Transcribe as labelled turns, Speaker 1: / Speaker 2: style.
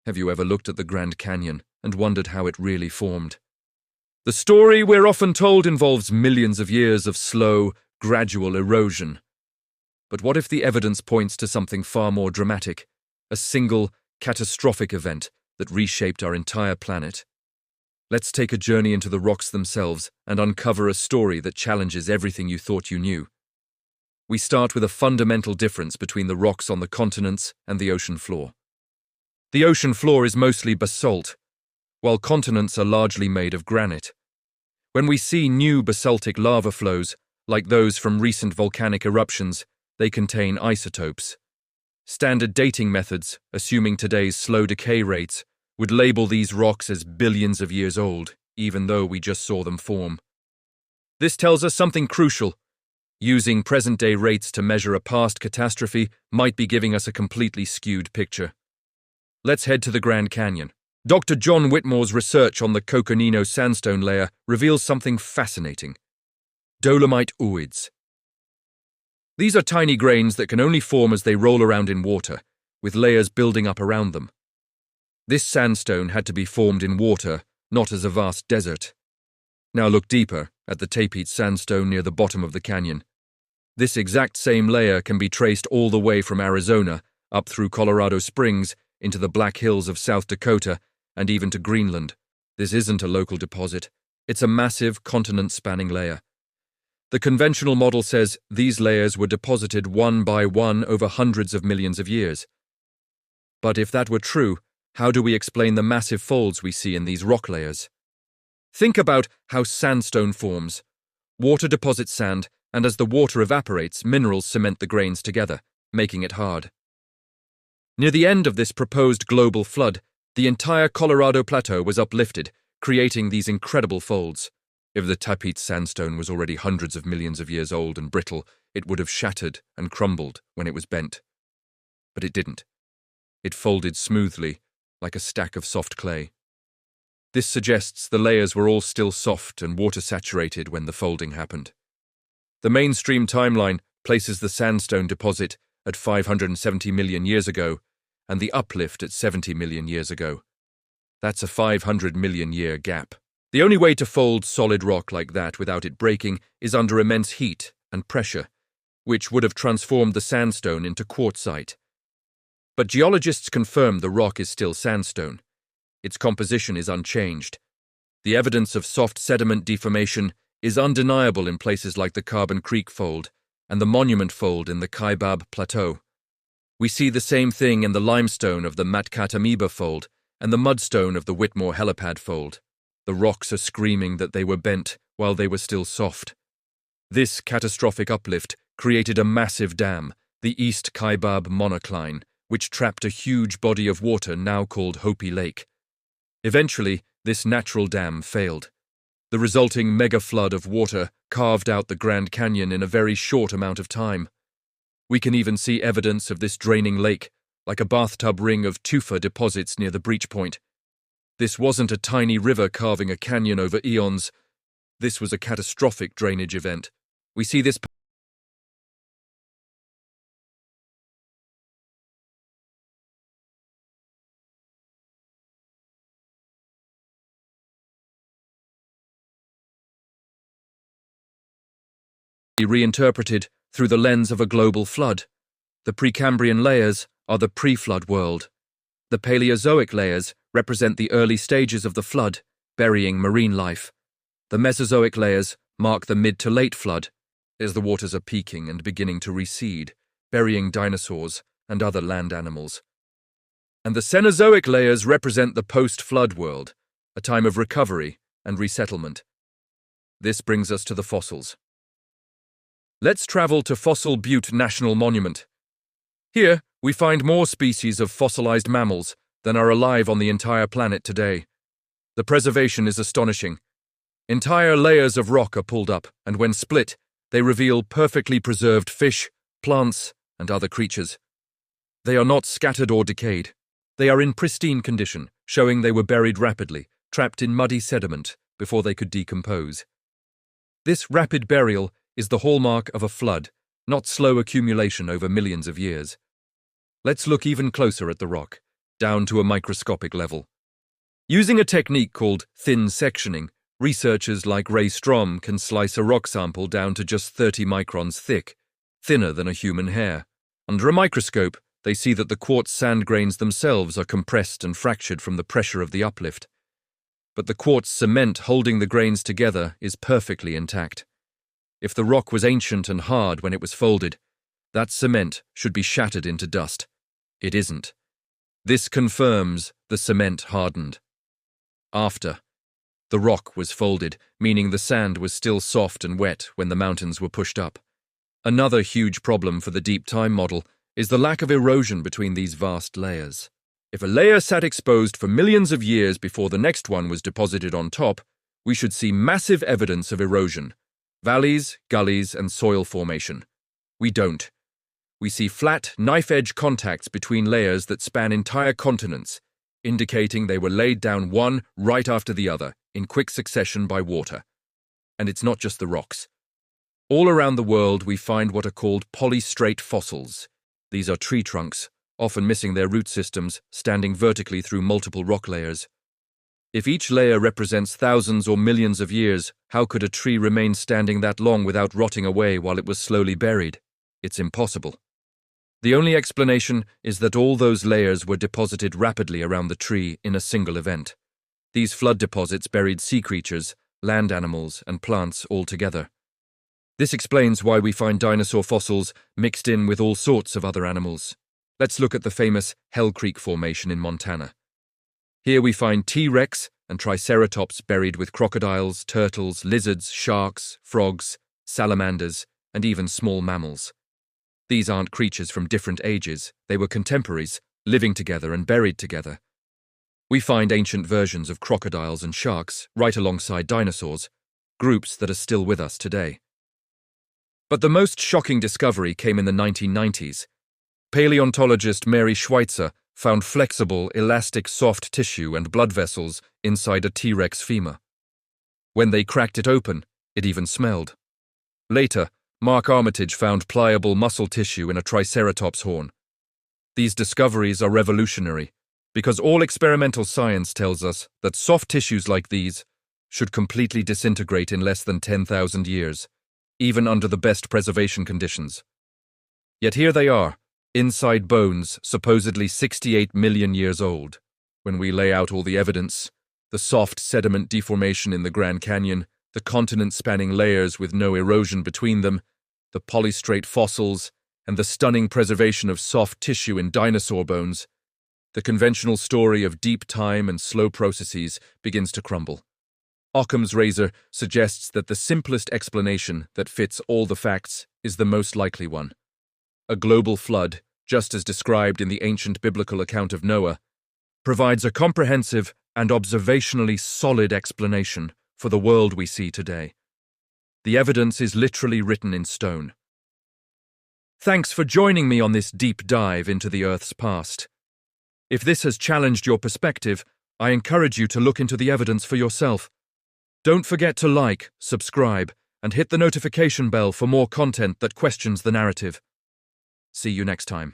Speaker 1: Have you ever looked at the Grand Canyon and wondered how it really formed? The story we're often told involves millions of years of slow, gradual erosion. But what if the evidence points to something far more dramatic, a single, catastrophic event that reshaped our entire planet? Let's take a journey into the rocks themselves and uncover a story that challenges everything you thought you knew. We start with a fundamental difference between the rocks on the continents and the ocean floor. The ocean floor is mostly basalt, while continents are largely made of granite. When we see new basaltic lava flows, like those from recent volcanic eruptions, they contain isotopes. Standard dating methods, assuming today's slow decay rates, would label these rocks as billions of years old, even though we just saw them form. This tells us something crucial. Using present-day rates to measure a past catastrophe might be giving us a completely skewed picture. Let's head to the Grand Canyon. Dr. John Whitmore's research on the Coconino sandstone layer reveals something fascinating. Dolomite ooids. These are tiny grains that can only form as they roll around in water, with layers building up around them. This sandstone had to be formed in water, not as a vast desert. Now look deeper, at the tapeite sandstone near the bottom of the canyon. This exact same layer can be traced all the way from Arizona, up through Colorado Springs, into the Black Hills of South Dakota, and even to Greenland. This isn't a local deposit. It's a massive, continent-spanning layer. The conventional model says these layers were deposited one by one over hundreds of millions of years. But if that were true, how do we explain the massive folds we see in these rock layers? Think about how sandstone forms. Water deposits sand, and as the water evaporates, minerals cement the grains together, making it hard. Near the end of this proposed global flood, the entire Colorado Plateau was uplifted, creating these incredible folds. If the tapeite sandstone was already hundreds of millions of years old and brittle, it would have shattered and crumbled when it was bent. But it didn't. It folded smoothly, like a stack of soft clay. This suggests the layers were all still soft and water-saturated when the folding happened. The mainstream timeline places the sandstone deposit at 570 million years ago, and the uplift at 70 million years ago. That's a 500 million year gap. The only way to fold solid rock like that without it breaking is under immense heat and pressure, which would have transformed the sandstone into quartzite. But geologists confirm the rock is still sandstone. Its composition is unchanged. The evidence of soft sediment deformation is undeniable in places like the Carbon Creek Fold and the Monument Fold in the Kaibab Plateau. We see the same thing in the limestone of the Matkat Amoeba Fold and the mudstone of the Whitmore Helipad Fold. The rocks are screaming that they were bent while they were still soft. This catastrophic uplift created a massive dam, the East Kaibab Monocline, which trapped a huge body of water now called Hopi Lake. Eventually, this natural dam failed. The resulting mega-flood of water carved out the Grand Canyon in a very short amount of time. We can even see evidence of this draining lake, like a bathtub ring of tufa deposits near the breach point. This wasn't a tiny river carving a canyon over eons. This was a catastrophic drainage event. We see this reinterpreted through the lens of a global flood. The Precambrian layers are the pre-flood world. The Paleozoic layers represent the early stages of the flood, burying marine life. The Mesozoic layers mark the mid to late flood, as the waters are peaking and beginning to recede, burying dinosaurs and other land animals. And the Cenozoic layers represent the post-flood world, a time of recovery and resettlement. This brings us to the fossils. Let's travel to Fossil Butte National Monument. Here, we find more species of fossilized mammals than are alive on the entire planet today. The preservation is astonishing. Entire layers of rock are pulled up, and when split, they reveal perfectly preserved fish, plants, and other creatures. They are not scattered or decayed. They are in pristine condition, showing they were buried rapidly, trapped in muddy sediment, before they could decompose. This rapid burial is the hallmark of a flood, not slow accumulation over millions of years. Let's look even closer at the rock. down to a microscopic level. Using a technique called thin sectioning, researchers like Ray Strom can slice a rock sample down to just 30 microns thick, thinner than a human hair. Under a microscope, they see that the quartz sand grains themselves are compressed and fractured from the pressure of the uplift. But the quartz cement holding the grains together is perfectly intact. If the rock was ancient and hard when it was folded, that cement should be shattered into dust. It isn't. This confirms the cement hardened. After the rock was folded, meaning the sand was still soft and wet when the mountains were pushed up. Another huge problem for the deep time model is the lack of erosion between these vast layers. If a layer sat exposed for millions of years before the next one was deposited on top, we should see massive evidence of erosion, valleys, gullies, and soil formation. We don't. We see flat, knife-edge contacts between layers that span entire continents, indicating they were laid down one right after the other, in quick succession by water. And it's not just the rocks. All around the world we find what are called polystrate fossils. These are tree trunks, often missing their root systems, standing vertically through multiple rock layers. If each layer represents thousands or millions of years, how could a tree remain standing that long without rotting away while it was slowly buried? It's impossible. The only explanation is that all those layers were deposited rapidly around the tree in a single event. These flood deposits buried sea creatures, land animals, and plants all together. This explains why we find dinosaur fossils mixed in with all sorts of other animals. Let's look at the famous Hell Creek Formation in Montana. Here we find T-Rex and Triceratops buried with crocodiles, turtles, lizards, sharks, frogs, salamanders, and even small mammals. These aren't creatures from different ages, they were contemporaries, living together and buried together. We find ancient versions of crocodiles and sharks right alongside dinosaurs, groups that are still with us today. But the most shocking discovery came in the 1990s. Paleontologist Mary Schweitzer found flexible, elastic soft tissue and blood vessels inside a T-Rex femur. When they cracked it open, it even smelled. Later, Mark Armitage found pliable muscle tissue in a Triceratops horn. These discoveries are revolutionary, because all experimental science tells us that soft tissues like these should completely disintegrate in less than 10,000 years, even under the best preservation conditions. Yet here they are, inside bones supposedly 68 million years old. When we lay out all the evidence, the soft sediment deformation in the Grand Canyon, the continent-spanning layers with no erosion between them, the polystrate fossils, and the stunning preservation of soft tissue in dinosaur bones, the conventional story of deep time and slow processes begins to crumble. Occam's razor suggests that the simplest explanation that fits all the facts is the most likely one. A global flood, just as described in the ancient biblical account of Noah, provides a comprehensive and observationally solid explanation for the world we see today. The evidence is literally written in stone. Thanks for joining me on this deep dive into the Earth's past. If this has challenged your perspective, I encourage you to look into the evidence for yourself. Don't forget to like, subscribe, and hit the notification bell for more content that questions the narrative. See you next time.